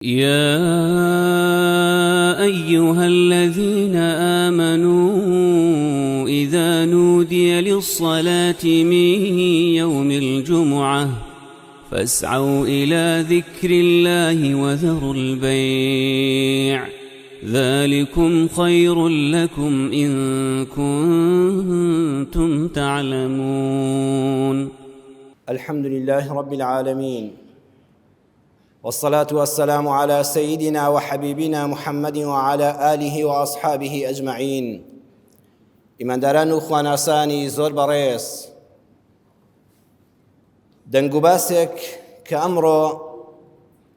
يا أيها الذين آمنوا إذا نودي للصلاة من يوم الجمعة فاسعوا إلى ذكر الله وذروا البيع ذلكم خير لكم إن كنتم تعلمون. الحمد لله رب العالمين، والصلاة والسلام على سيدنا وحبيبنا محمد وعلى آله وأصحابه أجمعين. ئیمانداران و خواناسانی زۆر بەڕێز، دەنگ و باسێک کە ئەمڕۆ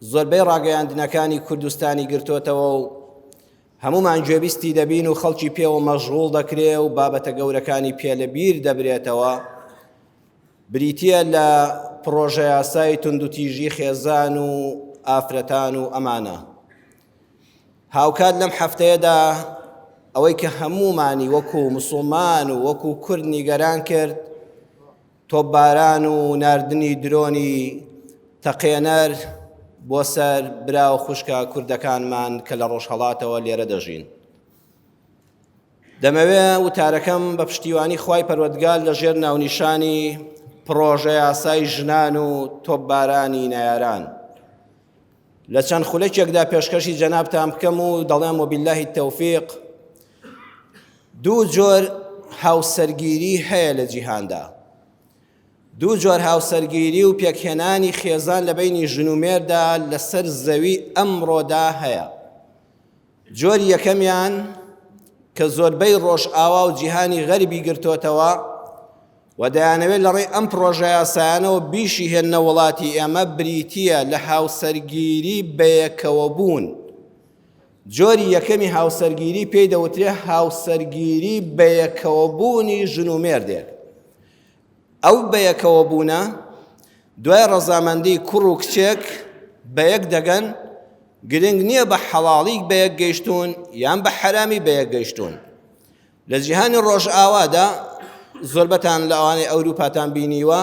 زۆربەی ڕاگەیاندنەکانی کوردستانی گرتوۆتەوە و هەمومان گوێبیستی دەبین و خەڵکی پێوە مەشغوڵ دەکرێ و بابەتە گەورەکانی پێ لە بیر دەبرێتەوە، بریتیە لە پرۆژە یاسای توندوتیژی خێزان و ئافرەتان و ئەمانە. هاوکات لەم هەفتەیەدا ئەوەی کە هەمومانی وەکو موسڵمان و وەکو کورد نیگەران کرد، تۆپباران و ناردنی درۆنی تەقێنەر بۆ سەر برا و خوشکە کوردەکانمان کە لە ڕۆژهەڵاتەوە لێرە دەژین. دەمەوێ وتارەکەم بە پشتیوانی خوای پەروەردگار لەژێر ناونیشانی پرۆژە یاسای ژنان و تۆپبارانی نایاران لە چەند خولەکێکدا پێشکەشی جەنابتان بکەم و دەڵێم وبیللهی تەوفیق. دوو جۆر هاوسەرگیری هەیە لە جیهاندا، دوو جۆر هاوسەرگیری و پێکهێنانی خێزان لە بینی ژن و مێردا لەسەر زەوی ئەمڕۆدا هەیە. جۆری یەکەمیان کە زۆربەی ڕۆژئاوا و جیهانی غەربی گرتوۆتەوە و دەیانەوێت لە ڕێی ئەم پرۆژە یاسایانەوە بیشی هێننە وڵاتی ئێمە، بریتیە لە هاوسەرگیری بەیەکەوە بوون. جۆری یەکەمی هاوسەرگیری پێی دەوترێ هاوسەرگیری بەیەکەوە بوونی ژن و مێردێک. ئەو بەیەکەوە بوونە دوای ڕەزامەندی کوڕ و کچێک بەیەک دەگەن، گرنگ نییە بە حەڵاڵی بەیەک گەیشتون یان بە حەرامی بەیەک گەیشتون. لە جیهانی ڕۆژئاوادا زۆربەتان لە ئەوانەی ئەوروپاتان بینیوە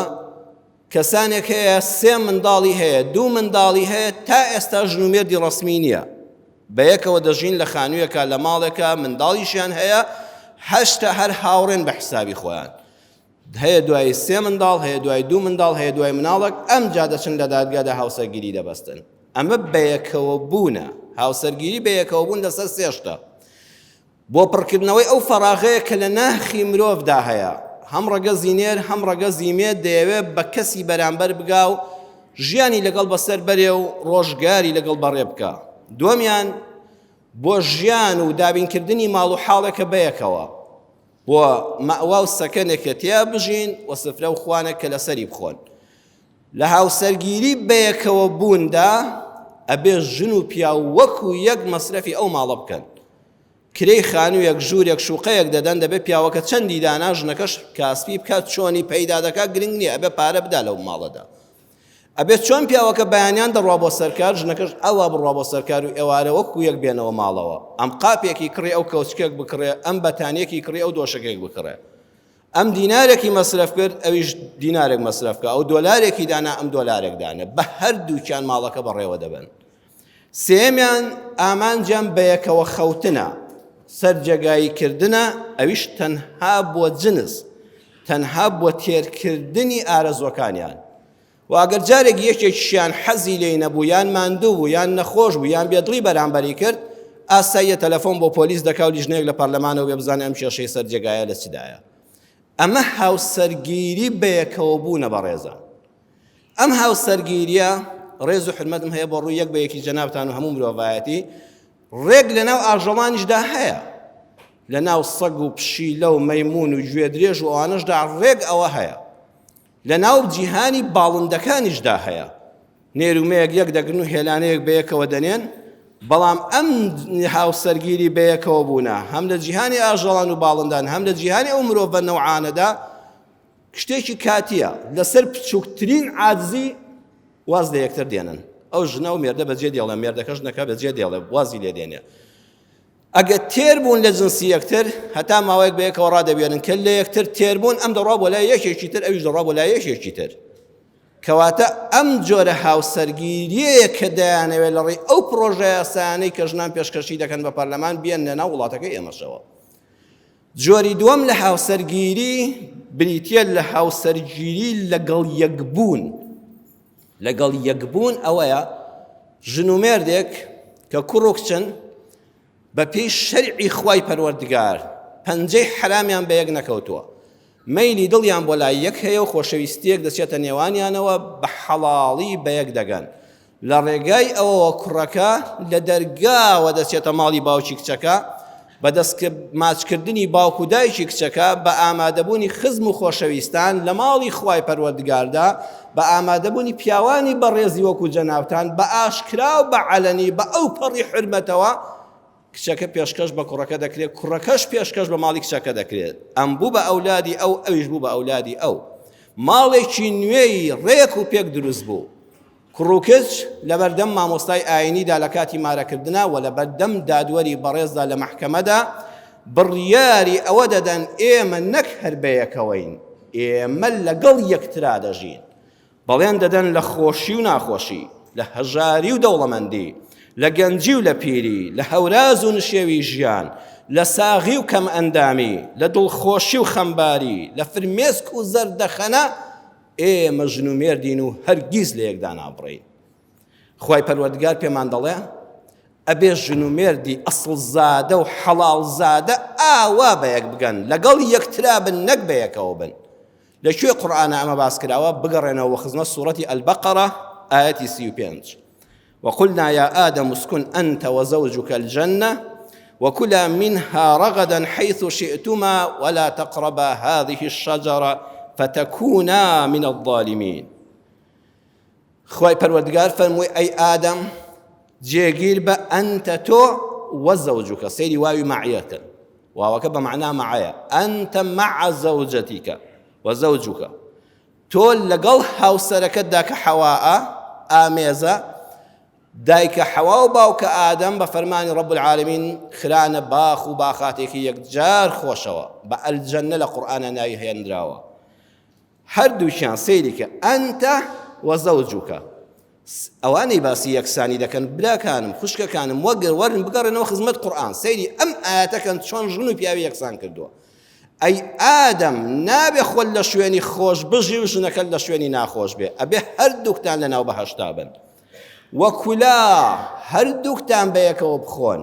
کەسانێک هەیە سێ منداڵی هەیە، دوو منداڵی هەیە، تا ئێستا ژن و مێردی ڕەسمی نییە، بەیەکەوە دەژین لە خانوویەکە لە ماڵێکە، منداڵیشیان هەیە، هەشتا هەر هاوڕێن بە حسابی خۆیان. هەیە دوای سێ منداڵ، هەیە دوای دوو منداڵ، هەیە دوای مناڵێک، ئەم جا دەچن لە دادگادا هاوسەرگیری دەبەستن. ئەمە بەیەکەوە بوونە، هاوسەرگیری بەیەکەوە بوون لەسەر سێشتە بۆ پڕکردنەوەی ئەو فەراغەیە کە لە ناخی مرۆڤدا هەیە. هەم ڕەگە زینێر هەم ڕەگە زیمێت دەیەوێت بە کەسی بەرامبەر بگا و ژیانی لەگەڵ بەسەر بەرێ و ڕۆژگاری لەگەڵ بەڕێ بکە. دووەمیان بۆ ژیان و دابینکردنی ماڵ و حاڵێکە بەیەکەوە، بۆ مەئوا و سەکەنێکە تیا بژین و سفرە و خوانێک کە لەسەری بخۆن. لە هاوسەرگیری بەیەکەوە بووندا ئەبێ ژن و پیا وەکو یەک مەسرەفی ئەو ماڵە بکەن. کرێی خانوویەک ژوورێک شوقەیەک دەدەن، دەبێت پیاوەکە چەندی دانا ژنەکەش کاسپی بکات، چۆنی پەیدا دەکات گرنگ نییە، ئەبێ پارە بدا لەو ماڵەدا. ئەبێت چۆن پیاوەکە بەیانیان دەڕوا بۆ سەرکار، ژنەکەش ئەوە بڕوا بۆ سەرکار و ئێوارە وەکو یەک بێنەوە ماڵەوە. ئەم قاپێکی کڕێ ئەو کەوچکێک بکڕێ، ئەم بەتانیەکی کڕێ ئەو دۆشەکێک بکڕێ. ئەم دینارێکی مەسرف کرد، ئەویش دینارێک مەسرفکە، ئەو دۆلارێکی دانا، ئەم دۆلارێک دانە، بە هەردووکیان ماڵەکە بەڕێوە دەبن. سێمیان ئامانجیان بەیەکەوە خەوتنە، سەرجەگاییکردنە، ئەویش تەنها بۆ جنس، تەنها بۆ تێرکردنی ئارەزوەکانیان. و ئەگەر جارێک یەکێکیشیان حەزی لێی نەبوو یان ماندوو بوو یان نەخۆش بوو یان بێدڵی بەرامبەری کرد، ئاساییە تەلەفۆن بۆ پۆلیس دەکا و لیژنەیەک لە پەرلەمانەوە بێ بزانێ ئەم کێشەی سەرجێگایە لە چدایە. ئەمە هاوسەرگیری بەیەکەوە بوونە بەڕێزە. ئەم هاوسەرگیریە ڕێز و حرمەتم هەیە بۆ ڕووی یەک بە یەکی جەنابتان و هەموو مرۆڤایەتی، ڕێک لەناو ئاژەڵانیشدا هەیە، لەناو سەگ و پشیلە و مەیمون و گوێ درێژ و ئەوانەشدا ڕێک ئەوە هەیە، لەناو جیهانی باڵندەکانیشدا هەیە. نێرومەیەک یەک دەگرن و هێلانەیەک بەیەکەوە دەنێن، بەڵام ئەم هاوسەرگیری بەیەکەوە بوونە هەم لە جیهانی ئاژەڵان و باڵندان هەم لە جیهانی ئەو مرۆڤ بە نەوعانەدا شتێکی کاتیە. لەسەر بچووکترین عاجزی واز لە یەکتر دێنن. ئەو ژنە و مێردە بەجێ دێڵێ، مێردەکەش نەکە بەجێ دێڵێ، وازی لێ دێنێ. ئەگە تێر بوون لە جنسی یەکتر، هەتا ماوەیەک بەیەکەوە ڕادەبێنن کە لە یەکتر تێر بوون، ئەم دەڕوا بۆ لای یەکێکی تر، ئەویش دەڕوا بۆ لای یەکێکی تر. کەواتە ئەم جۆرە هاوسەرگیریەیە کە دەیانەوێت لە ڕێی ئەو پرۆژە یاسایانەی کە ژنان پێشکەشی دەکەن بە پەرلەمان بێنە ناو وڵاتەکەی ئێمەشەوە. جۆری دووەم لە هاوسەرگیری بریتە لە هاوسەرگیری لەگەڵ یەکبوون. لەگەڵ یەکبوون ئەوەیە ژن و مێردێک کە کوڕ و کچن بە پێی شەرعی خوای پەروەردگار پەنجەی حرامیان بە یەک نەکەوتووە، مەیلی دڵیان بۆ لای یەک هەیە و خۆشەویستیەک دەچێتە نێوانیانەوە بە حەڵاڵی بە یەک دەگەن. لە ڕێگای ئەوەوە کوڕەکە لە دەرگاوە دەچێتە ماڵی باوکی کچەکە بە دەست ماچکردنی باوک و دایکی کچەکە بە ئامادەبوونی خزم و خۆشەویستان لە ماڵی خوای پەروەردگاردا بە ئامادەبوونی پیاوانی بەڕێزی وەکو جەنابتان بە ئاشکرا و بە عەلەنی بە ئەو پەڕی حورمەتەوە کچەکە پێشکەش بە کوڕەکە دەکرێت، کوڕەکەش پێشکەش بە ماڵی کچەکە دەکرێت. ئەم بوو بە ئەولادی ئەو، ئەویش بوو بە ئەولادی ئەو. ماڵێکی نوێی ڕێک و پێک دروست بوو. کوڕ و کچ لە بەردەم مامۆستای ئاینیدا لە کاتی مارەکردنا و لە بەردەم دادوەری بەڕێزدا لە مەحکەمەدا بڕیاری ئەوە دەدەن ئێمە نەک هەر بەیەکەوەین، ئێمە لەگەڵ یەکترا دەژین. بەڵێن دەدەن لە خۆشی و ناخۆشی، لە هەژاری و دەوڵەمەندی، لە گەنجی و لە پیری، لە هەوراز و نشێوی ژیان، لە ساغی و کەم ئەندامی، لە دڵخۆشی و خەمباری، لە فرمێسک و زەردەخەنە ئێمە ژن و مێردین و هەرگیز لە یەکدا نابڕین. خوای پەروەردگار پێمان دەڵێ ئەبێ ژن و مێردی ئەسڵ زادە و حەڵاڵ زادە ئاوا بە یەک بگەن، لەگەڵ یەکترا بن، نەک بە یەکەوە بن. لەکوێ قورئانە ئەمە باس کراوە؟ بگەڕێنەوە وەخزنە سوورەتی ئەلبەقەرە ئایەتی 35. وقلنا يا آدم اسكن أنت وزوجك الجنة وكلا منها رغدا حيث شئتما ولا تقربا هذه الشجرة فتكونا من الظالمين. خوای پەروەردگار فەرمووی ئەی ئادەم جێگیر بە ئەنتە تۆ وەزەوجوکە، سەیری واوی مەعیەتە، واوەکە بە معنای مەعەیە، ئەنتە مەع زەوجەتیکە وەزەوجوکە، تۆ لەگەڵ هاوسەرەکەتدا کە حەوائە ئامێزە دایکە حەوا و باوکە ئادەم بە فەرمانی ڕەب العالەمین خرانە باخ و باخاتێکی یەکجار خۆشەوە بە ئەلجەنە لە قورئانە ناوی هێنراوە. هەردووشیان سەیریکە ئەنتە وەزەوجوکە. ئەوانەی باسی یەکسانی دەکەن براکانم خوشکەکانم وەگەر وەرن بگەڕێنەوە خزمەت قورئان، سەیری ئەم ئاەتەکەن چۆن ژن و پیاوی یەکسان کردووە. ئەی ئادەم نابێ خۆل لە شوێنی خۆش بژی و ژنەکەت لە شوێنی ناخۆش بێ، ئەبێ هەردووکتان لەناو بەهەشتا بن. وەکولا هەردووکتان بە یەکەوە بخۆن،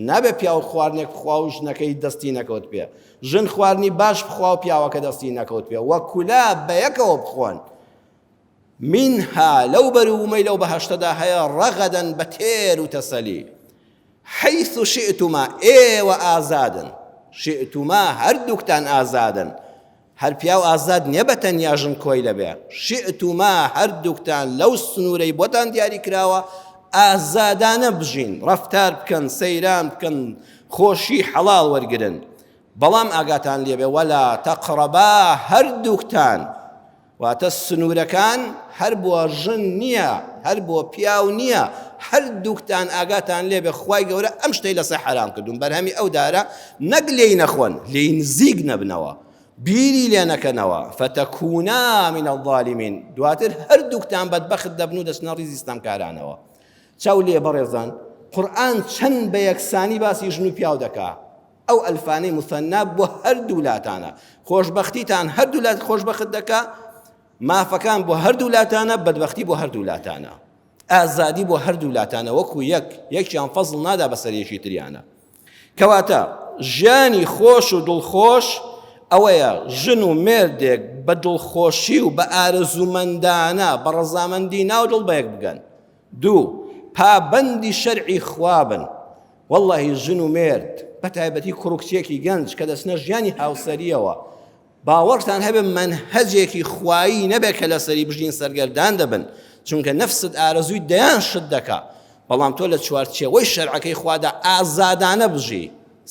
نابێ پیاو خواردنێک بخوا و ژنەکەی دەستی نەکەوت پێ، ژن خواردنی باش بخوا و پیاوەکە دەستی نەکەوت پێ، وەکولا بە یەکەوە بخۆن. منها لەو بەروومەی لەو بەهەشتەدا هەیە ڕەغەدەن بە تێر و تەسەلی، حەیث شئتما ئێوە ئازادن، شئتما هەردووکتان ئازادن، هەر پیاو ئازاد نییە بە تەنیا ژن کۆی لەبێ، شئتما هەردووکتان لەو سنوورەی بۆتان دیاری کراوە ئازادانە بژین، ڕەفتار بکەن، سەیران بکەن، خۆشی حەڵاڵ وەرگرن. بەڵام ئاگاتان لێبێ وەلا تەقڕەبا هەردووکتان، واتە سنوورەکان هەر بۆ ژن نییە، هەر بۆ پیاو نییە، هەردووکتان ئاگاتان لێبێ خوای گەورە ئەم شتەی لەسەر حەرام کردوون، بەرهەمی ئەو دارە نەک لێی نەخۆن، لێی نزیک نەبنەوە، بیری لێ نەکەنەوە، فتەکونا من الظالمین، دواتر هەردووکتان بەدبەخت دەبن و دەچنە ڕیزی ستەمکارانەوە. چاو لێ بەڕێزان قورئان چەند بە یەکسانی باسی ژن و پیاو دەکا، ئەو ئەلفانەی مثەنا بۆ هەردوو لاتانە، خۆشبەختیتان هەردوو لات خۆشبەخت دەکا، مافەکان بۆ هەردوو لاتانە، بەدبەختی بۆ هەردوو لاتانە، ئازادی بۆ هەردوو لاتانە، وەکو یەکیان فەزڵ نادا بەسەر یەکی تریانە. کەواتە ژیانی خۆش و دڵخۆش ئەوەیە ژن و مێردێک بە دڵخۆشی و بە ئارەزومەندانە بە ڕەزامەندی ناو دڵ بە یەک بگەن. دوو پابەندی شەرعی خوا بن. وەڵڵاهی ژن و مێرد بە تایبەتی کوڕ و کچێکی گەنج کە دەچنە ژیانی هاوسەریەوە باوەڕتان هەبێ مەنهەجێکی خوایی نەبێت کە لەسەری بژین سەرگەردان دەبن، چونکە نەفست ئارەزووی دەیان شت دەکا، بەڵام تۆ لە چوارچێوەی شەرعەکەی خوادا ئازادانە بژی،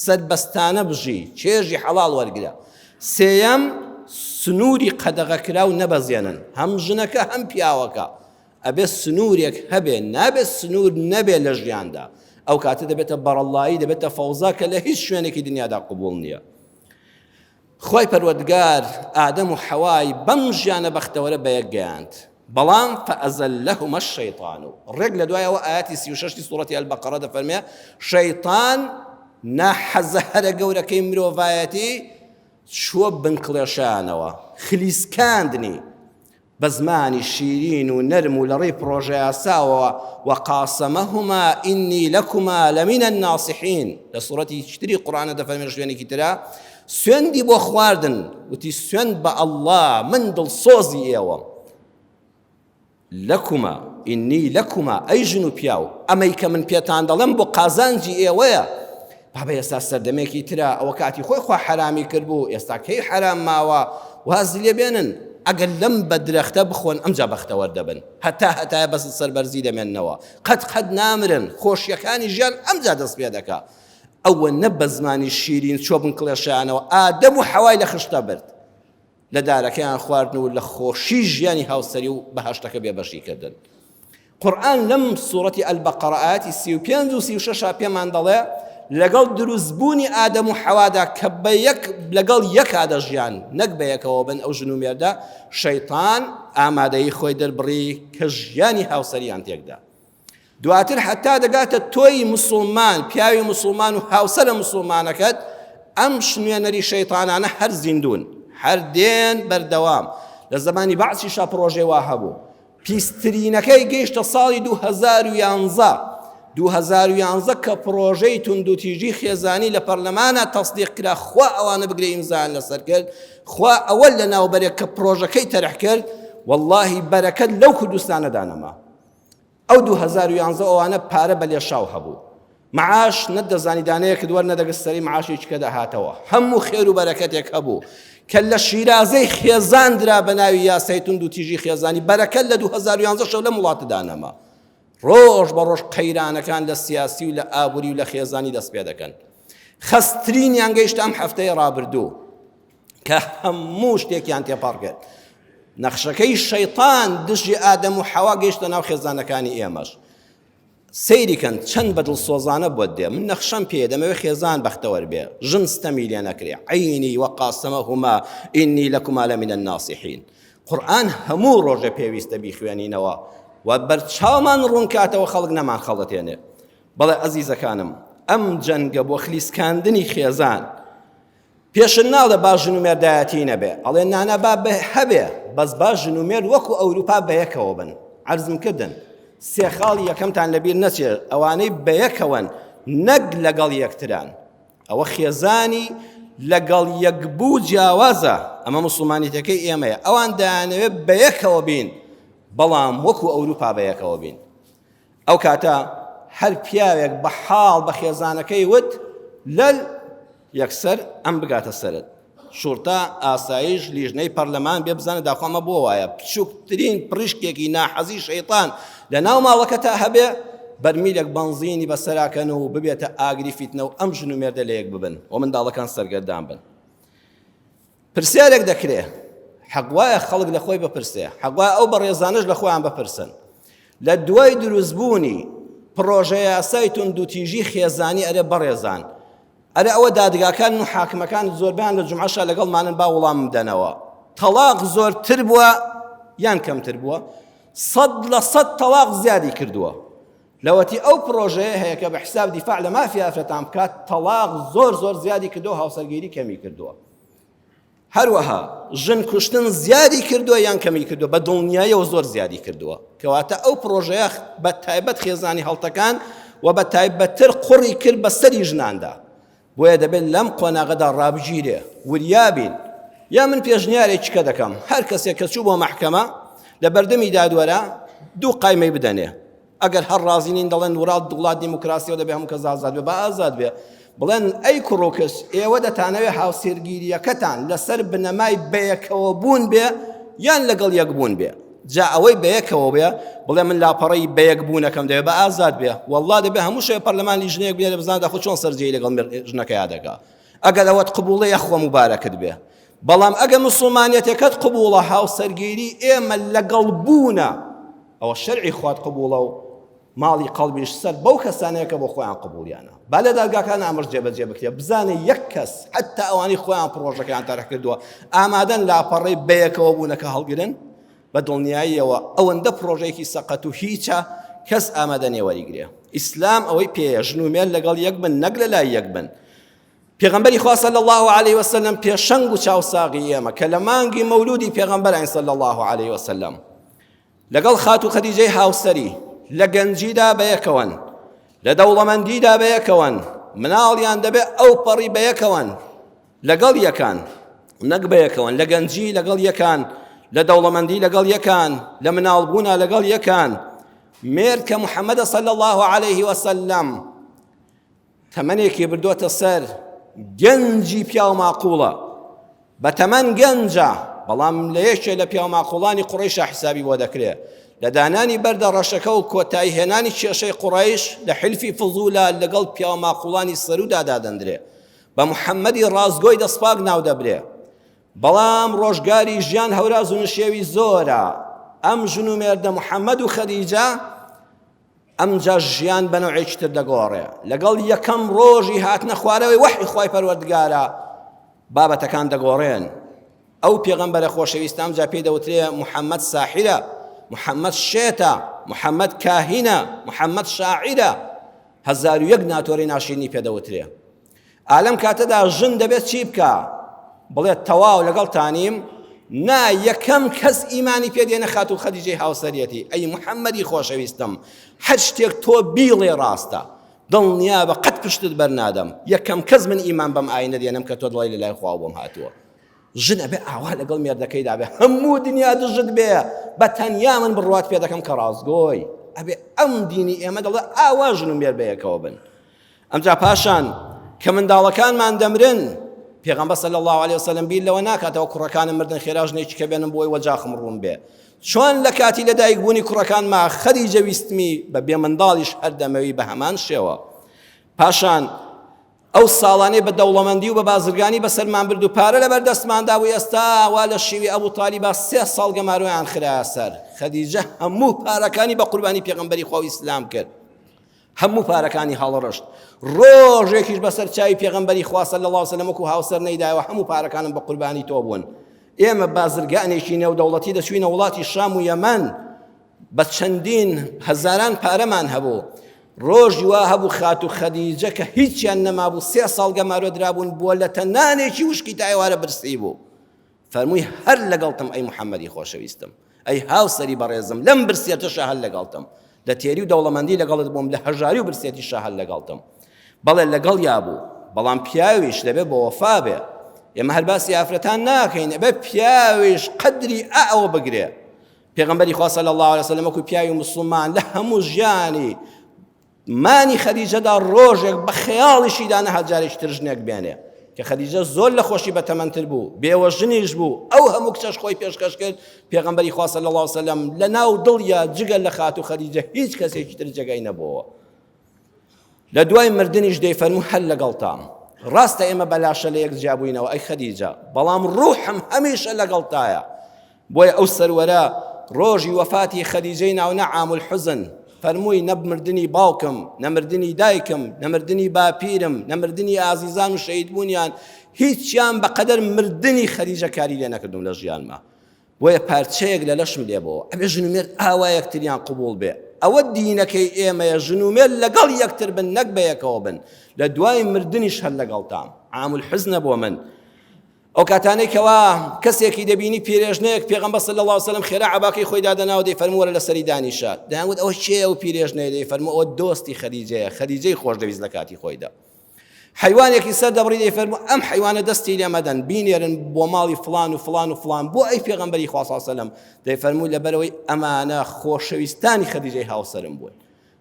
سەربەستانە بژی، چێژی حەڵاڵ وەرگرە. سێیەم سنووری قەدەغەکراو نەبەزێنن، هەم ژنەکە هەم پیاوەکە، ئەبێ سنوورێک هەبێ، نابێت سنوور نەبێ لە ژیاندا، ئەو کاتە دەبێتە بەڕەڵایی، دەبێتە فەوزا کە لە هیچ شوێنێکی دنیادا قبوڵ نییە. خوای پەروەردگار ئادەم و حەوای بەم ژیانە بەختەوەرە بە یەک گەیاند، بەڵام فەئەزەلەهومە الشەیطان ڕێک لە دوایەوە ئاەتی 36 سوورەتی ئەلبەقەرە دەفەرمێ شەیطان ناحەزە هەرە گەورەکەی مرۆڤایەتی چووە بنکڵێشانەوە خلیسکاندنی بە زمانی شیرین و نەرم و لە ڕێی پرۆژە یاساوەوە وەقاسەمەهما ئینی لەکوما لەمینە الناسیحین لە سوورەتی تری قورئانە دەفەرمێ شوێنێکی ترە سوێندی بۆ خواردن وتی سوێند بە ئەڵڵا من دڵسۆزی ئێوەم لەکوما ئینی لەکوما ئەی ژن و پیاو ئەمەی کە من پێتان دەڵێم بۆ قازانجی ئێوەیە بابە ئێستا سەردەمێکی ترە ئەوە کاتی خۆی خوا حرامی کردبوو ئێستا کەی حرام ماوە وازی لێ بێنن ئەگەر لەم بە درەختە بخۆن ئەمجا بەختەوەر دەبن هەتا بەس سەربەرزی دەمێننەوە قەت نامرن خۆشیەکانی ژیان ئەمجا دەست پێ دەکا ئەوە نە بە زمانی شیرین چۆ بنکڵێشیانەوە ئادەم و حەوای لە خشتە برد لە دارەکەیان خواردن و لە خۆشی ژیانی هاوسەری و بەهەشتەکە بێبەشی کردن قورئان لەم سوورەتی ئەلبەقەرە ئاەتی 35 و 36 پێمان دەڵێ لەگەڵ دروستبوونی ئادەم و حەوادا کە لەگەڵ یەکا دەژیان نەک بە یەکەوە بن ئەو ژن و مێردە شەیطان ئامادەی خۆی دەربڕی کە ژیانی هاوسەریان تێکدا دواتر حتا دەگاتە تۆی موسڵمان پیاوی موسڵمان و هاوسەرە موسڵمانەکەت ئەم شنوێنەری شەیطانانە هەر زیندون هەر دێن بەردەوام لە زمانی بەعسیشا پرۆژێ وا هەبوو پیسترینەکەی گەیشتە ساڵی 2011 کە پرۆژەی توندوتیژی خێزانی لە پەرلەمانە تەصدیق کرا خوا ئەوانە بگرێ ئیمزایان لەسەر کرد خوا ئەوەل لە ناوبەرێک کە پرۆژەکەی تەرح کرد واللهی بەرەکەت لەو کوردستانەدا نەما ئەو 2011 ئەوانە پارە بە لێشاو هەبوو معاش نەدەزانی دانەیەک دووەر نەدەگەستەری معاشێکی کە دەهاتەوە هەموو خێر و بەرەکەتێک هەبوو کە لە شیرازەی خێزاندرا بە ناوی یاسای توندوتیژی خێزانی بەرەکەت لە 2011 شەو لە وڵاتەدا نەما ڕۆژ بە ڕۆژ قەیرانەکان لە سیاسی و لە ئابووری و لە خێزانی دەست پێ دەکەن خەسترینیان گەیشت ئەم هەفتەی ڕابردوو کە هەموو شتێکیان تێپەڕ کرد نەخشەکەی شەیطان دژی ئادەم و حەوا گەیشتە ناو خێزانەکانی ئێمەش سەیریکەن چەند بەدڵسۆزانە بۆت دێ من نەخشەم پێ دەمەوێت خێزان بەختەوەر بێ ژن ستەمی لێ نەکرێ عینی وەقاسەمەهوما ئینی لەکوما لەمینە الناسیحین قورئان هەموو ڕۆژە پێویستە بیخوێنینەوە و بەرچاومان ڕوونکاتەوە خەڵک نەمان خەڵەتێنێ بەڵێ ئەزیزەکانم ئەم جەنگە بۆ خلیسکاندنی خێزان پێشن ناڵە با ژن و مێردایەتی نەبێ ئەڵێ نانە با هەبێ بەس با ژن و مێرد وەکو ئەوروپا بەیەکەوە بن عەرزم کردن سێ خاڵی یەکەمتان لەبیر نەچێ ئەوانەی بەیەکەوەن نەک لەگەڵ یەکتران ئەوە خێزانی لەگەڵ یەکبوو جیاوازە ئەمە موسڵمانیەتەکەی ئێمەیە ئەوان دەیانەوێت بەیەکەوە بین بەڵام وەکو ئەوروپا بەیەکەوە بین ئەو کاتە هەر پیاوێک بە حاڵ بە خێزانەکەی وت لەل یەکسەر ئەم بگاتە سەرت شورتا ئاسایش لیژنەی پەرلەمان بێ بزانە داخوامە بۆ وایە بچووکترین پڕیشکێکی ناحەزی شەیطان لە ناو ماڵەکەتا هەبێ بەرمیلێک بەنزینی بەسەراکەن و ببێتە ئاگری فیتنە و ئەم ژن و مێردە لە یەک ببن و منداڵەکان سەرگەردان بن پرسیارێک دەکرێ حەقوایە خەڵک لە خۆی بپرسێ حەقوایە ئەو بەڕێزانش لە خۆیان بپرسن لە دوای دروستبوونی پرۆژە یاسای توندوتیژی خێزانی ئەرێ بەڕێزان ئەرێ ئەوە دادگاکان و حاکمەکان زۆربیان لە جومعەشا لەگەڵمانن با وەڵام بدەنەوە تەلاق زۆرتر بووە یان کەمتر بووە 100% تەلاق زیادی کردووە لەوەتی ئەو پرۆژەیە هەیە کە بە حساب دیفاع لە مافی ئافرەتان بکات تەلاق زۆر زیادی کردووە هاوسەرگیری کەمی کردووە هەروەها ژن کوشتن زیادی کردووە یان کەمی کردووە بە دڵنیاییەوە زۆر زیادی کردووە کەواتە ئەو پرۆژەیە بە تایبەت خێزانی هەڵتەکان و بە تایبەتتر قوڕی کرد بە سەری ژناندا بۆیە دەبێت لەم قۆناغەدا ڕابگیرێ وریابین یا من پێشنیارێکی کە دەکەم هەر کەسێک کە چوو بۆ مەحکەمە لە بەردەمی دادوەرە 2 قایمەی بدەنێ ئەگەر هەر ڕازینین دەڵێن وڵات دیموکراسیەوە دەبێ هەموو کەس ئازاد بێ بە ئازاد بێ بڵێن ئەی کوڕۆکەس ئێوە دەتانەوێ هاوسێرگیریەکەتان لەسەر بنەمای بەیەکەوە بوون بێ یان لەگەڵ یەک بوون بێ جا ئەوەی بەیەکەوە بێ بڵێ من لاپەڕەی بەیەک بوونەکەم دەوێ بە ئازاد بێ والله دەبێ هەموو شوێ پەرلەمانی ژنێک بێ بزانێت خۆ چۆن سەرجەی لەگەڵ ژنەکەیا دەکا ئەگەر ئەوەت قبوڵە یەخوا مبارەکت بێ بەڵام ئەگەر موسڵمانیەتەکەت قبوڵە هاوسەرگیری ئێمە لەگەڵ بوونە ئەوە شەرعی خوات قبوڵە و ماڵی قەڵبیش سەر بەو کەسانەیە کە بۆ خۆیان قبوڵیانە با لە دادگاکان ئەمەش جێبەجێ بکرێ بزانێ یەک کەس حتا ئەوانی خۆیان پرۆژەکەیان تەرح کردووە ئامادەن لاپەڕەی بەیەکەوە بوونەکە هەڵگرن بە دڵنیاییەوە ئەوەندە پرۆژەیەکی سەقەت و هیچە کەس ئامادە نێ وەریگرێ. ئیسلام ئەوەی پێیە ژن و مێل لەگەڵ یەک بن، نەک لە لای یەک بن. پێغەمبەری خوا صلی الله علیه وسلم پێشەنگ و چاوساغی ئێمە کە لە مانگی مەولودی پێغەمبەرین صلی الله علیه وسلم لەگەڵ خات و خەدیجەی هاوسەری لە گەنجیدا بەیەکەوەن، لە دەوڵەمەندیدا بەیەکەوەن، مناڵیان دەبێ ئەو پەڕی بەیەکەوەن، لەگەڵ یەکان نەک بەیەکەوەن، لە گەنجی لەگەڵ یەکان، لە دەوڵەمەندی لەگەڵ یەکان، لە مناڵبوونا لەگەڵ یەکان. مێرد کە محەممەدە صلی الله علیه وسلم تەمەنێکی بردووەتە سەر، گەنجی پیا و ماقوڵە، بە تەمەن گەنجە، بەڵام لە یەکێ لە پیا و ماقوڵانی قوڕەیشە حسابی بۆ دەکرێت. لە دانانی بەردە ڕەشەکە و کۆتایی هێنانی کێشەی قوڕەیش لە حلفی فزوولە لەگەڵ پیا و ماقوڵانی سەرۆدا دادەندرێ، بە محەممەدی ڕازگۆی دەسپاک ناو دەبرێ. بەڵام ڕۆژگاری ژیان هەوراز و نشێوی زۆرە. ئەم ژن و مێردە محەممەد و خەدیجە ئەمجا ژیان بە نەوعێکی تر دەگۆڕێ. لەگەڵ یەکەم ڕۆژی هاتنە خوارەوەی وەحی خوای پەروەردگارە بابەتەکان دەگۆڕێن. ئەو پێغەمبەرە خۆشەویستە ئەمجا پێی دەوترێ محەممەد ساحیرە، محەممەد شێتە، محەممەد کاهینە، محەممەد شاعیرە، 1001 ناتۆری ناشرینی پێدەوترێ. ئالەم کاتەدا ژن دەبێت چی بکە؟ بڵێت تەواو لەگەڵتانیم، نا یەکەم کەس ئیمانی پێدێنە خات و خەدیجەی هاوسەریەتی. ئەی محەممەدی خۆشەویستم، هەر شتێک تۆ بیڵێ ڕاستە، دڵنیا بە قەت پشتت بەرنادەم، یەکەم کەس من ئیمان بەم ئاینە دێنم کە تۆ دڵی لە لای خوا بۆم هاتووە. ژن ئەبێ ئاوا لەگەڵ مێردەکەیدا بێ، هەموو دنیا دژت بێ، بە تەنیا من بڕوات پێ دەکەم کە ڕازگۆی. ئەبێ ئەم دینی ئێمە دەڵێ ئاوا ژن و مێر بەیەکەوە بن. ئەمجا پاشان کە منداڵەکانمان دەمرن، پێغەمبەر صلی الله علیه وسلم بیر لەوە ناکاتەوە کوڕەکانم مردن خێراژنێکی کە بێنم بۆی وەجاخم ڕوون بێ. چۆن لە کاتی لەدایک بوونی کوڕەکانما خەدیجە ویستمی بە بێ منداڵیش هەردەمەوی بە هەمان شێوە. پاشان ئەو ساڵانەی بە دەوڵەمەندی و بە بازرگانی بەسەرمان برد و پارە لەبەر دەستماندا و ئێستا وا لە شێوی ئەبوو تالیبا 3 ساڵ گەمارویان خرایە سەر. خەدیجە هەموو پارەکانی بە قوربانی پێغەمبەری خوا و ئیسلام کرد، هەموو پارەکانی هەڵڕشت. ڕۆژێکیش بەسەر چاوی پێغەمبەری خوا صلی الله علیه وسلم وەکو هاوسەر نەیدایەوە، هەموو پارەکانم بە قوربانی تۆ بوون. ئێمە بازرگانێکی نێودەوڵەتی دەچوینە وڵاتی شام و یەمەن، بە چەندین هەزاران پارەمان هەبوو. ڕۆژی وا هەبوو خات و خەدیجە کە هیچیان نەمابوو 3 ساڵ گەمارۆ درابوون بووە لە تەنانێکی وشکی تایوارە برسی بوو. فەرمووی هەر لەگەڵتم ئەی محەممەدی خۆشەویستم، ئەی هاوسەری بەڕێزم، لەم برسێتەشە هەر لەگەڵتم، لە تێری و دەوڵەمەندی لەگەڵت بووم، لە هەژاری و برسێتیشە هەر لەگەڵتم. بەڵێ لەگەڵ یابوو، بەڵام پیاویش دەبێ بە وەفا بێ. ئێمە هەر باسی ئافرەتان ناکەین، ئەبێ پیاویش قەدری ئەوە بگرێ. پێغەمبەری خوا صلی الله علیه وسلم وەکو پیاوی مسلمان لە هەموو ژیانی مانی خەدیجەدا ڕۆژێک بە خەیاڵیشی دانە هەجارێکی تر ژنێک بێنێ، کە خەدیجە زۆر لە خۆشی بەتەمەنتر بوو، بێوە ژنیش بوو. ئەو هەموو کچەش خۆی پێشکەش کرد. پێغەمبەری خوا صلی الله علیه وسلم لە ناو دڵیا جگە لە خات و خەدیجە هیچ کەسێکی تر جێگای نەبووە. لە دوای مردنیش دەیفەرموو هەر لەگەڵتام. ڕاستە ئێمە بەلاشە لە یەک جیابووینەوە ئەی خەدیجە، بەڵام ڕوحم هەمیشە لەگەڵتایە. بۆیە ئەو سەروەرە ڕۆژی وەفاتی خەدیجەی ناونە عام الحوزن فەرمووی نەمردنی باوکم، نەمردنی دایکم، نەمردنی باپیرم، نەمردنی ئازیزان و شەهیدبوونیان، هیچیان بەقەدەر مردنی خەدیجە کاری لێ نەکردوم لە ژیانما. بۆیە پارچەیەک لە لەشم لێبەوە. ئەبێ ژن و مێرد ئاوا یەکتریان قبوڵ بێ. ئەوە دینەکەی ئێمەیە، ژن و مێرد لەگەڵ یەکتر بن، نەک بەیەکەوە بن. لە دوای مردنیش هەر لەگەڵتام. عام الحزنە بۆ من. ئەو کاتانەی کەوا کەسێکی دەبینی پیرێژنەیەک پێغەمبەر صلی الله علیه وسلم خێرا عەباکەی خۆی دادەناوە دەیفەرموو وەرە لەسەری دانیشە. دەیانگوت ئەوە چێیە ئەو پیرێژنەیە؟ دەیفەرموو ئەوە دۆستی خەدیجەیە، خەدیجەی خۆشەویست لە کاتی خۆیدا. حیوانێکی سەر دەبڕی دەیفەرموو ئەم حیوانە دەستی لێ مەدەن، بینێرن بۆ ماڵی فڵان و فڵان و فڵان. بۆ ئەی پێغەمبەری خوا صلی الله علیه وسلم دەیفەرموو لەبەرەوەی ئەمانە خۆشەویستانی خەدیجەی هاوسەرم بوون.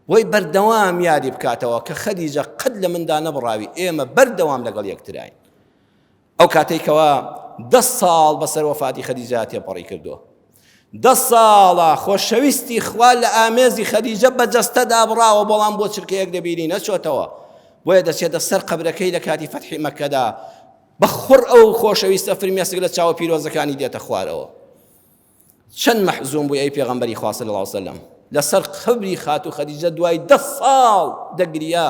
بۆی بەردەوام یادی بکاتەوە کە خەدیجە قەت لە مندا نەبڕاوی، ئێمە بەردەوام لەگەڵ یەکتراین. ئەو کاتێکەوە 10 ساڵ بەسەر وەفاتی خەدیجە تێپەڕی کردووە. 10 ساڵە خۆشەویستی خوا لە ئامێزی خەدیجە بەجەستە دابڕاوە، بەڵام بۆ چرکەیەک دەبینی نەچۆتەوە. بۆیە دەچێتە سەر قەبرەکەی لە کاتی فەتحی مەککەدا، بەخوڕ ئەو خۆشەویستە فرمێسک لە چاوە پیرۆزەکانی دێتە خوارەوە. چەند مەحزوم بووی ئەی پێغەمبەری خوا صلی الله علیه وسلم لەسەر قەبری خات و خەدیجە دوای 10 ساڵ دەگریا،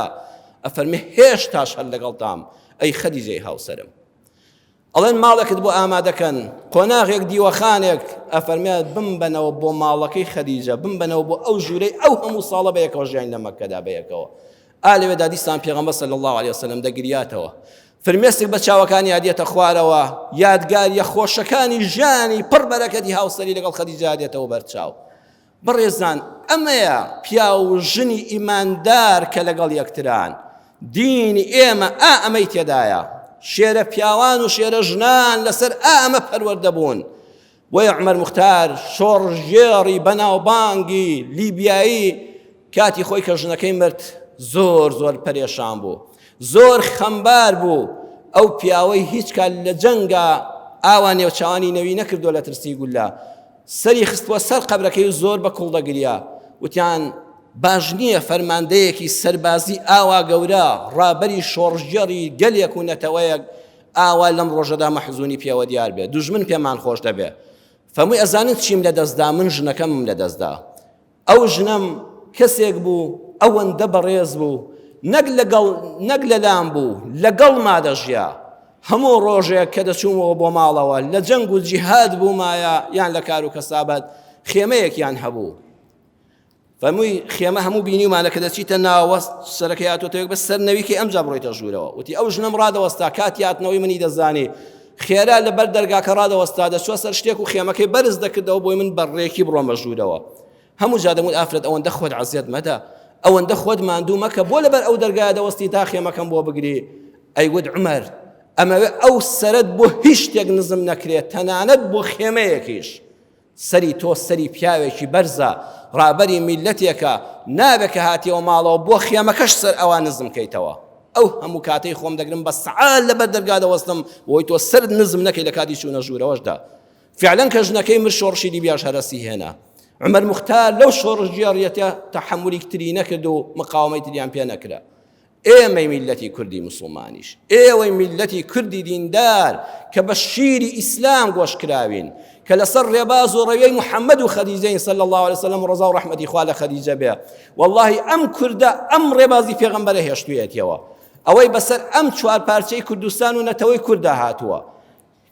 ئەفەرمێ هێشتاش هەر لەگەڵتام ئەی خەدیجەی هاوسەرم. ئەڵێن ماڵێکت بۆ ئامادەکەن قۆناغێک دیوەخانێک ئەفەرمێت بمبەنەوە بۆ ماڵەکەی خەدیجە بمبەنەوە بۆ ئەو ژوورەی ئەو هەموو ساڵە بەیەکەوە ژیان لە مەککەدا بەیەکەوە ئالێوێدا دیسان پێغەمبەر صلی الله علیه وسلم دەگریاتەوە فرمێسێک بە چاوەکانی یادێتە خوارەوە یادگاریە خۆشەکانی ژیانی پڕ بەرەکەتی هاوسەری لەگەڵ خەدیجە دێتەوە بەرچاو بەڕێزان ئەمەیە پیا و ژنی ئیماندار کە لەگەڵ یەکتران دینی ئێمە ئەمەی تێدایە شێرە پیاوان و شێرە ژنان لەسەر ئەمە پەروەردە بوون بۆیە عومەر موختار شۆڕژێڕی بەناوبانگی لیبیایی کاتی خۆی کە ژنەکەی مرد زۆر زۆر پەرێشان بوو زۆر خەمبار بوو ئەو پیاوەی هیچ کات لە جەنگا ئاوا نێوچاوانی نەوی نەکردو لە ترسی گولە سەری خستووە سەر قەبرەکەی زۆر بە کوڵ دەگریا وتیان باش نییە فەرماندەیەکی سەربازی ئاوا گەورە ڕابەری شۆڕژێڕی گەلێک و نەتەوەیەک ئاوا لەم ڕۆژەدا مەحزوونی پێوە دیار بێ دوژمن پێمان خۆش دەبێ فەمووی ئەزانن چیم لە دەستدا من ژنەکەمم لە دەستدا ئەو ژنەم کەسێک بوو ئەوەندە بەڕێز بوو نەک لەلام بوو لەگەڵما دەژیا هەموو ڕۆژێک کە دەچوومەوە بۆ ماڵەوە لە جەنگ و جیهاد بوومایە یان لە کار و کەسابەت خێمەیەکیان هەبوو فەرمووی خێمە هەموو بینیمانە کە دەچیتە ناوە سەرەکەی هاتوۆتەوەک بە سەرنەویکی ئەمجا بڕۆیتە ژوورەوە وتی ئەو ژنەم ڕادەوەستا کاتی هاتنەوەی منی دەزانی خێرا لەبەر دەرگاکە ڕادەوەستا دەچوە سەر شتێک و خێمەکەی بەرز دەکردەوە بۆی من بەڕێکی بڕۆمە ژوورەوە هەموو جا دەموت ئافرەت ئەوەندە خۆت عەزیەت مەدە ئەوەندە خۆت ماندوو مەکە بۆ لەبەر ئەو دەرگایە دەوەستی تا خێمەکەم بۆ بگری ئەیوت عومەر ئەمەوێ ئەو سەرت بۆ هیچ شتێک نزم نەکرێت تەنانەت بۆ خێمەیەکیش سەری تۆ سەری پیاوێکی بەرزە ڕابەری میلەتێکە نابێت کە هاتیەوە ماڵەوە بۆ خێمەکەش سەر ئەوان نزم کەیتەوە ئەو هەموو کاتەی خۆم دەگرم بە سەعات لەبەر دەرگا دەوەستم بۆی تۆ سەر نزم نەکەی لە کاتی چوونە ژوورەوەشدا فعلەن کە ژنەکەی مر شۆڕشی لیبیاش هەرەسی هێنا عومەر موختار لەو شۆڕژێڕیەتە تەحەمولی کتری نەکرد و مقاومەی تریان پێ نەکرا ئێمەی میلەتی کوردی مسلمانیش ئێوەی میلەتی کوردی دیندار کە بە شیری ئیسلام گۆشکراوین کە لەسەر ڕێباز و ڕەویەی محەممەد و خەدیجەین صلی الله عليه وسلم ڕەزا و ڕەحمەتی خوا لە خەدیجە بێ والله ئەم کوردە ئەم ڕێبازی پێغەمبەرە هێشتوویەتەوە ئەوەی بەسەر ئەم چوار پارچەی کوردستان و نەتەوەی کووردا هاتووە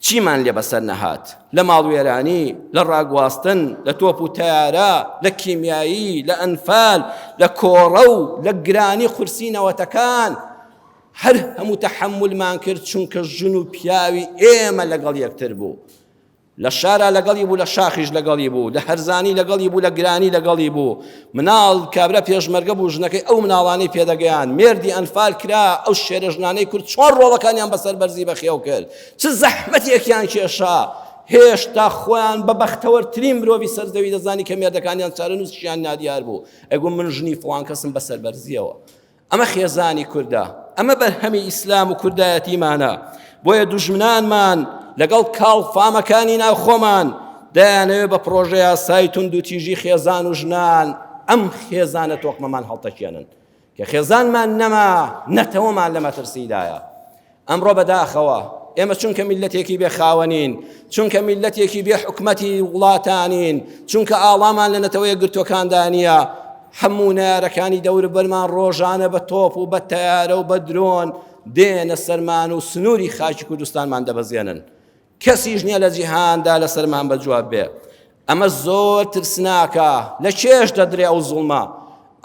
چیمان لێ بەسەر نەهات لە ماڵوێرانی لە ڕاگواستن لە تۆپ و تەیارە لە کیمیایی لە ئەنفال لە کۆڕە و لە گرانی قورسینەوەتەکان هەر هەموو تەحەمولمان کرد چونکە ژن و پیاوی ئێمە لەگەڵ یەکتر بوو لە شارە لەگەڵی بوو لە شاخیش لەگەڵی بوو لە هەرزانی لەگەڵی بوو لە گرانی لەگەڵی بوو مناڵ کابرا پێشمەرگە بوو ژنەکەی ئەو مناڵانەی پێدەگەیان مێردی ئەنفال کرا ئەو شێرە ژنانەی کورد چۆن ڕۆڵەکانیان بەسەر بەرزی بەخێو کرد چ زەحمەتێکیان کێشا هێشتا خۆیان بە بەختەوەرترین مرۆڤی سەرزەوی دەزانی کە مێردەکانیان چارەنووسیان نادیار بوو ئەگوم من ژنی فڵان کەسم بەسەر بەرزیەوە ئەمە خێزانی کووردە ئەمە بەرهەمی ئیسلام و کوردایەتیمانە بۆیە دوژمنانمان لەگەڵ کاڵفامەکانی ناو خۆمان دەیانەوێت بە پرۆژەی یاسای تونند و تیژی خێزان و ژنان ئەم خێزانە تۆقمەمان هەڵتەکێنن کە خێزانمان نەما نەتەوەمان لە مەترسیدایە ئەمڕۆ بەداخەوە ئێمە چونکە میلەتێکی بێخاوەنین چونکە میلەتێکی بێ حکومەتی وڵاتانین چونکە ئاڵامان لە نەتەوەیە گرتوەکاندانیە هەموو نارەکانی دەوربەرمان ڕۆژانە بە تۆپ و بە تەیارە و بە درۆن دێنە سەرمان و سنووری خاکی کوردستانمان دەبەزێنن کەسیش نییە لە جیهاندا لە سەرمان بەجواب بێ ئەمە زۆر ترسناکە لە چێش دەدرێ ئەو زوڵمە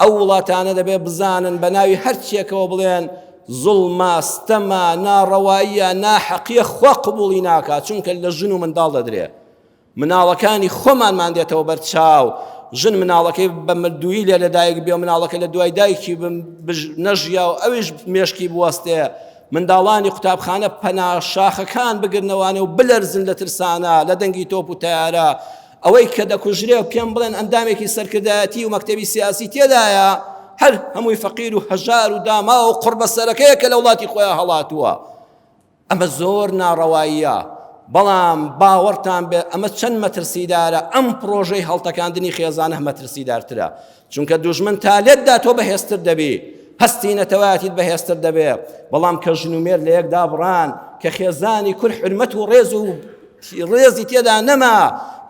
ئەو وڵاتانە دەبێ بزانن بە ناوی هەرچیەکەوە بڵێن زوڵمە ستەمە ناڕەواییە ناحەقیە خوا قبوڵی ناکات چونکە لە ژن و منداڵ دەدرێ مناڵەکانی خۆمانمان دێتەوە بەرچاو ژن مناڵەکەی بە مردووی لێ لەدایک بێ و مناڵەکە لە دوای دایکی نەژیا و ئەویش مێشکی بوەستێ منداڵانی قوتابخانە پەناشاخەکان بگرنەوانێ و بلەرزن لە ترسانە لە دەنگی تۆپ و تەیارە ئەوەی کە دەکوژرێ و پێم بڵێن ئەندامێکی سەرکردایەتی و مەکتەبی سیاسی تێدایە هەر هەمووی فەقیر و هەژار و داما و قڕبە سەرەکەیە کە لە وڵاتی خۆیان هەڵاتووە ئەمە زۆر ناڕەواییە بەڵام باوەڕتان بێ ئەمە چەند مەترسیدارە ئەم پرۆژەی هەڵتەکاندنی خێزانە مەترسیدارترە چونکە دوژمن تا لێتدا تۆ بەهێزتر دەبی هەستی نەتەوایەتیت بەهێزتر دەبێ بەڵام کە ژن و مێرد لە یەکدا بڕان کە خێزانی کورد حرمەت و ڕێزی تێدا نەما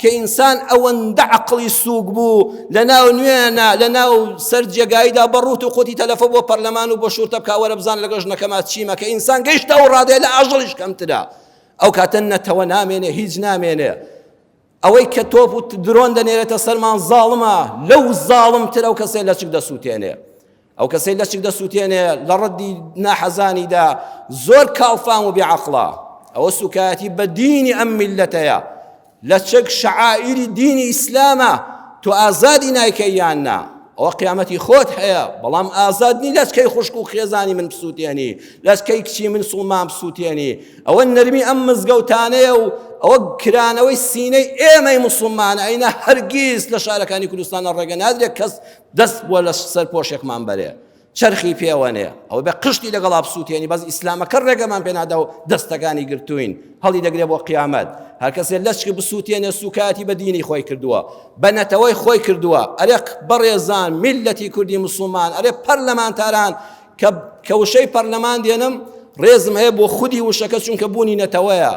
کە ئینسان ئەوەندە عەقڵی سووک بوو لە ناو نوێنە لە ناو سەر جێگاییدا بەڕوت و خۆتی تەلەفە بۆ پەرلەمان و بۆ شورتە بکە وەرە بزان لەگەڵ ژنەکەما چیمە کە ئینسان گەیشتە و ڕادێ لە ئاژەڵیش کەمترە ئەو کاتە نەتەوە نامێنێ هیچ نامێنێ ئەوەی کە تۆپ و درۆن دەنێرێتە سەرمان زاڵمە لەو زاڵمتر ئەو کەسێ لە چک دەسووتێنێ ئەو کەسەی لە چک دەسووتێنێ لە ڕەدی ناحەزانیدا زۆر کاڵفام و بێعەقڵە ئەوە سوکایەتی بە دینی ئەم میلەتەیە لە چک شەعائیری دینی ئیسلامە تۆ ئازادی نایکەی یان نا ئەوە قیامەتی خۆت هەیە بەڵام ئازاد نی لەچکەی خوشک و خێزانی من بسووتێنی لەچکەی کچی من سوڵمان بسووتێنی ئەوە نەرمی ئەم مزگەوتانەیە و ئەوە کرانەوەی سینەی ئێمەی موسڵمانە ئەینە هەرگیز لە شارەکانی کوردستانە ڕێگە نادرێت کەس دەست بووە لە سەر پۆشێکمان بەرێ چرخی پێوەنێ ئەوە بە قشتی لەگەڵا بسووتێنی بەس ئیسلامەکە ڕێگەمان پێنادا و دەستەکانی گرتوین هەڵی دەگرێت بۆ قیامەت هەر کەسێ لەچک بسووتێنێ سوکاتی بە دینی خۆی کردووە بە نەتەوەی خۆی کردووە ئەرێ بەڕێزان میلەتی کوردی موسڵمان ئەرێ پەرلەمانتاران کە وشەی پەرلەمان دێنم ڕێزم هەیە بۆ خودی وشەکە چونکە بوونی نەتەوەیە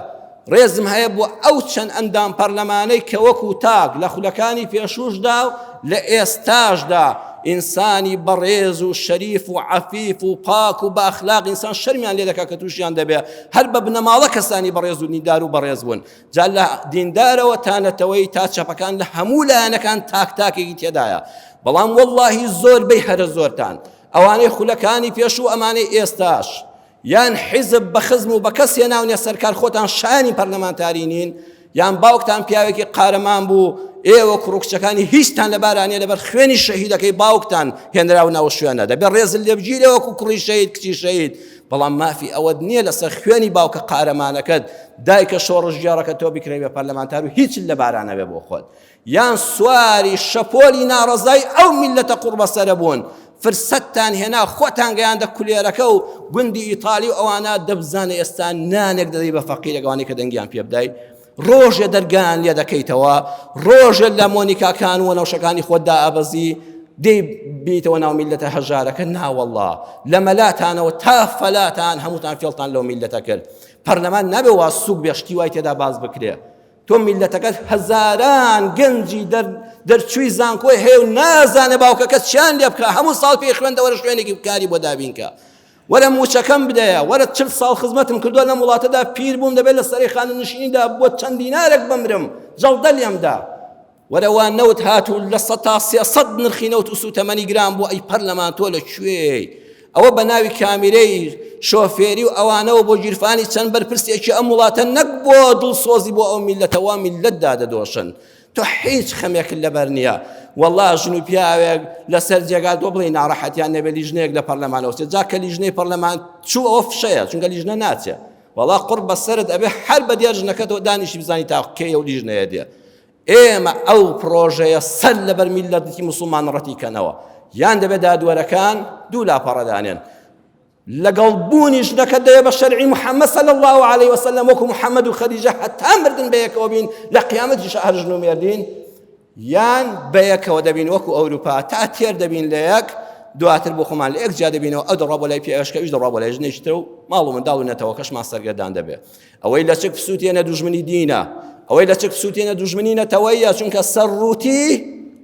ڕێزم هەیە بۆ ئەو چەند ئەندام پەرلەمانەی کە وەکو تاک لە خولەکانی پێشوشدا و لە ئێستاشدا ئینسانی بەڕێز و شەریف و عەفیف و پاک و بە ئەخلاق ئینسان شەرمیان لێ دەکات کە تووشیان دەبێت هەر بە بنەماڵە کەسانی بەڕێز و دیندار و بەڕێز بوون جا لە دیندارەوە تا نەتەوەی تا چەپەکان لە هەموو لایەنەکان تاک-تاکێکی تێدایە بەڵام وەڵڵاهی زۆربەی هەرە زۆرتان ئەوانەی خولەکانی پێش و ئەمانەی ئێستاش یان حیزب بە خزم و بە کەس هێناونێ سەرکار خۆتان شانی پەرلەمانتاری نین یان باوکتان پیاوێکی قارەمان بوو ئێوە کوڕکچەکانی هیچتان لە بارانێ لەبەر خوێنی شەهیدەکەی باوکتان هێنراو ناو شوێنە دەبێت ڕێزت لێ بگیرێ وەکو کوڕی شەهید کچی شەهید بەڵام مافی ئەوەت نییە لەسەر خوێنی باوکە قارەمانەکەت دایکە شۆڕژگیارەکە تۆ بکرێ بە پەرلەمانتار و هیچ لە بارانە بێ بۆ خۆت یان سواری شەپۆلی ناڕەزای ئەو میلەتە قوربەسەرە بوون فرسەتتان هێنا خۆتان گەیاندە کولێرەکە و گوندی ئیتالی و ئەوانە دەبزانە ئێستا نانێک دەدەی بە فەقیرەکەوانی کە دەنگیان پێ بدای ڕۆژێ دەرگان لێ دەکەیتەوە ڕۆژێ لە مۆنیکاکان و نەوشەکانی خۆتدا ئابەزی دەی بیتەوە ناو میلەتە هەژارەکە ناوەڵڵا لە مەلاتانەوە تا فەلاتان هەمووتان فێڵتان لەو میلەتە کرد پەرلەمان نابێ وا سووک بێشتی وای تێدا باز بکرێ تۆ میلەتەکەت هەزاران گەنجی دەرچووی زانکۆی هەیە و نازانێ باوکەکە چیان لێ بکە هەموو ساڵ پێی خوێندەوەرە شوێنێکی بکاری بۆ دابینکە وەرە موچەکەم بدەیە وەرە 40 ساڵ خزمەتم کردووە لە وڵاتەدا پیر بووم دەبێت لە سەری خانەنشینیدا بۆ چەند دینارێک بمرم جەڵدە لێمدا وەرە وا نەوت هاتوو لە 100 تا 300 نرخی نەوت و سوتەمەنی گرام بۆ ئەی پەرلەمان تۆ لەکوێی ئەوە بە ناوی کامیرەی شۆفێری و ئەوانەوە بۆ گیرفانی چەند بەرپرسێکی ئەم وڵاتە نەک بۆ دڵسۆزی بۆ ئەو میلەتەوە میلەتدا دەدۆشن تۆ هیچ خەمێکت لەبەر نییە والله ژن و پیاوێک لەسەر جێگا دۆ بڵێ ناڕەحەتیان نەبێ لیژنەیەک لە پەرلەمانەوە جا کە لیژنەی پەرلەمان چوو ئەوە فشەیە چونکە لیژنە ناچێ والله قورب بەسەرت ئەبێ هەر بە دێر ژنەکەتەوە دانیشی بزانی تا کێیە و لیژنەیە دێ ئێمە ئەو پرۆژەیە سەر لەبەر میلەتی موسڵمان ڕەتیکەنەوە یان دەبێت دادوەرەکان دوو لاپەڕەدانێن لەگەڵ بوونی ژنەکە دەیە بە شەرعی محەممەد صلی الله عليه وسلم وەکو محەممەد و خەدیجە هەتا مردن بەیەکەوە بین لە قیامەتیش هەر ژن و مێردین یان بەیەکەوە دەبین وەکو ئەوروپا تا تێر دەبین لە یەک دواتر بۆ خۆمان لە یەک جا دەبینەوە ئەو دەڕا بۆ لای پێشکەویش دەڕا بۆ لای ژنێکی تر و ماڵ و منداڵ و نەتەوەکەشمان سەرگەردان دەبێت ئەوەی لە چک پسووتێنە دوژمنی دینە ئەوەی لە چک پسووتێنە دوژمنی نەتەوەیە چونکە سەرڕووتی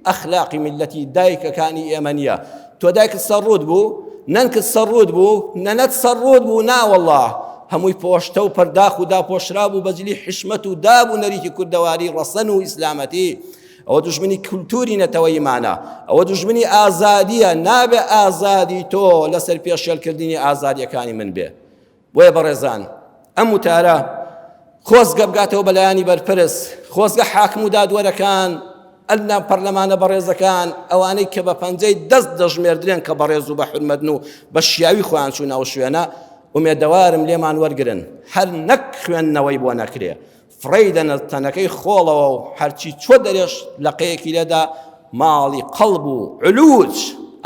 ئەخلاقی میلەتی دایکەکانی ئێمە نییە تۆ دایکت سەرڕووت بوو نەنکت سەرڕووت بوو نەنەت سەرڕووت بوو ناوەڵڵا هەمووی پۆشتە و پەرداخ و داپۆشرا بوو بەجلی حشمەت و داب و نەریکی کوردەواری ڕەسەن و ئیسلامەتی ئەوە دوژمنی کولتوری نەتەوەیمانە ئەوە دوژمنی ئازادیە نابێ ئازادی تۆ لەسەر پێشێلکردنی ئازادیەکانی من بێ بۆیە بەڕێزان ئەم وتارە خۆزگە بگاتەوە بەلایانی بەرپرس خۆزگە حاکم و دادوەرەکان ئەلنا پەرلەمانە بەڕێزەکان ئەوانەی کە بە پەنجەی دەست دەژمێردرێن کە بەڕێز و بە حورمەتن و بە شیاوی خۆیان چوو ناو شوێنە ئومێدەوارم لێمان وەرگرن هەر نەک خوێندنەوەی بۆ نەکرێ فڕی دەنە تەنەکەی خۆڵەوە و هەرچی چۆ دەرێش لەقەیەکی لێدا ماڵی قەڵب و علوج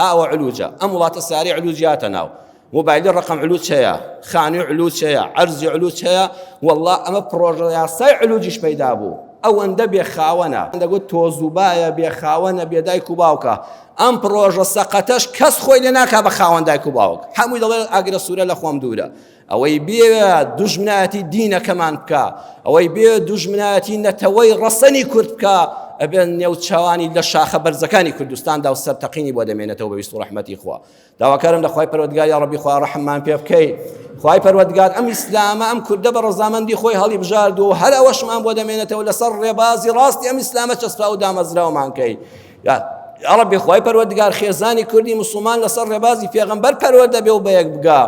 ئاوە علوجە ئەم وڵاتە ساری علوجیاتە ناو موبایلی ڕقم علوج هەیە خانی علوج هەیە عەرزی علوج هەیە والله ئەمە پرۆژە یاسای علوجیش پەیدا بوو ئەوەندە بێخاوەنە دەگوت تۆزوبایە بێخاوەنە بێدایک و باوکە ئەم پرۆژە سەقەتەش کەس خۆی لێ ناکا بە خاوەن دایک و باوک هەمووی دەڵێ ئاگرە سوورە لە خۆم دوورە ئەوەی بێ دوژمنایەتی دینەکەمان بکە ئەوەی بێ دوژمنایەتی نەتەوەی ڕەسەنی کورد بکە ئەبێن نێو چاوانی لە شاخە بەرزەکانی کوردستاندا و سەرتەقینی بۆ دەمێنێتەوە بە ویست و ڕەحمەتی خوا. داواکارم لە خوای پەروەردگار یا ڕەبی خوا ڕەحممان پێ بکەیت. خوای پەروەردگار ئەم ئیسلامە ئەم کوردە بە ڕەزامەندی خۆی هەڵی بژارد و هەر ئەوەشمان بۆ دەمێنێتەوە لەسەر ڕێبازی ڕاستی ئەم ئیسلامە چەسپا و دامەزراومان کەی. یا ڕەبی خوای پەروەردگار خێزانی کوردی موسڵمان لەسەر ڕێبازی پێغەمبەر پەروەردە بێ و بەیەک بگا.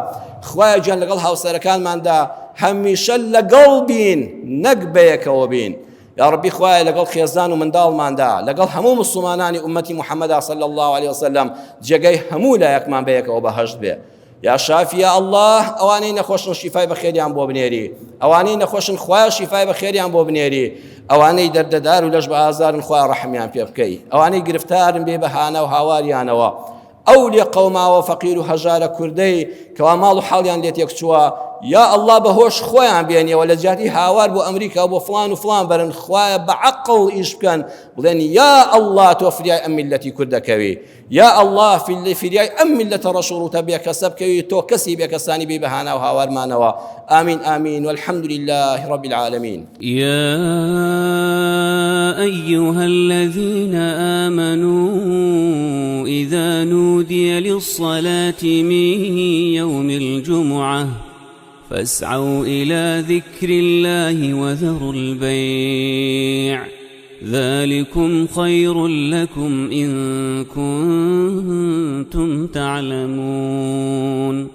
خوایە گیان لەگەڵ هاوسەرەکانماندا هەمیشە لەگەڵ بین، نەک بەیەکەوە بین. یا ڕەبی خوایە لەگەڵ خێزان و منداڵماندا لەگەڵ هەموو موسڵمانانی ئومەتی محەممەدا صلی الله عليه وسلم جێگەی هەموو لایەکمان بەیەکەوە بەهەشت بێ. یا شافی یا الله ئەوانەی نەخۆشن شیفای بەخێریان بۆ بنێری، ئەوانەی نەخۆشن خوایە شیفای بەخێریان بۆ بنێری، ئەوانەی دەردەدار و لەش بە ئازارن خوای ڕەحمیان پێ بکەی، ئەوانەی گرفتارن بێ بەهانە و هاواریانەوە، ئەو لێ قەوماوە فەقیر و هەژارە کوردەی کەوا ماڵ و حاڵیان لێت یەک چووە، یا الله بەهۆش خۆیان بێنیەوە لە جاتی هاوار بۆ ئەمریکا بۆ فڵان و فڵان بەرن، خوایە بەعەقڵ ئیش بکەن بڵێن یا الله تۆ فریای ئەم میلەتی کورد دەکەوی، یا الله فریای ئەم میلەتە ڕەشوڕوتە بێکەسە بکەوی، تۆ کەسی بێکەسانی بێ بەهانا و هاوارمانەوە. آمين آمين والحمد لله رب العالمين. يا أيها الذين آمنوا إذا نودي للصلاة من يوم الجمعة فاسعوا إلى ذكر الله وذروا البيع ذلكم خير لكم إن كنتم تعلمون.